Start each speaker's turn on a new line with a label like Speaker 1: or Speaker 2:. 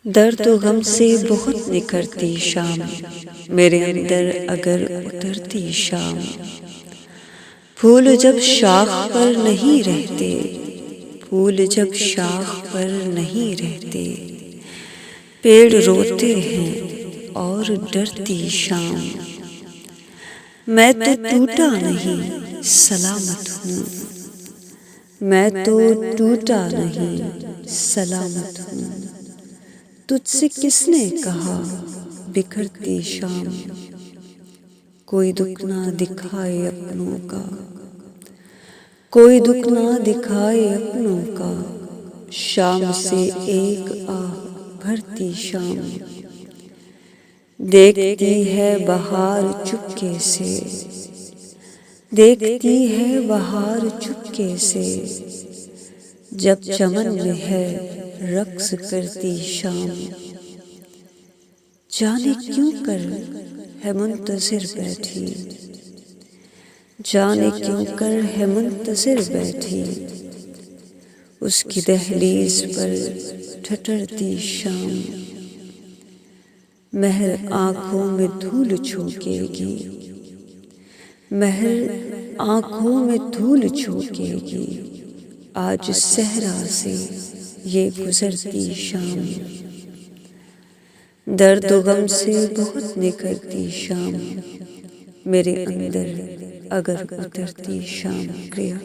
Speaker 1: दर्द व गम से बहुत निकलती शाम, मेरे अंदर अगर उतरती शाम। फूल जब शाख पर नहीं रहते, फूल जब शाख पर नहीं रहते, पेड़ रोते हैं और डरती शाम। मैं तो टूटा नहीं सलामत हूँ, मैं तो टूटा नहीं सलामत हूँ। तुझसे किसने कहा बिखरती शाम, कोई दुख ना दिखाए अपनों का, कोई दुख ना दिखाए अपनों का। शाम से एक आह भरती शाम, देखती है बहार चुपके से, देखती है बहार चुपके से। जब चमन में है रक्स करती शाम, जाने क्यों कर है मुंतज़िर बैठी, जाने क्यों कर है मुंतज़िर बैठी। उसकी दहलीज पर ठठरती शाम, महर आँखों में धूल झोंकेगी, महर आँखों में धूल झोंकेगी। आज सहरा से ये गुजरती शाम, दर्द व गम से बहुत निकलती शाम, मेरे अंदर अगर उतरती शाम। क्रिया।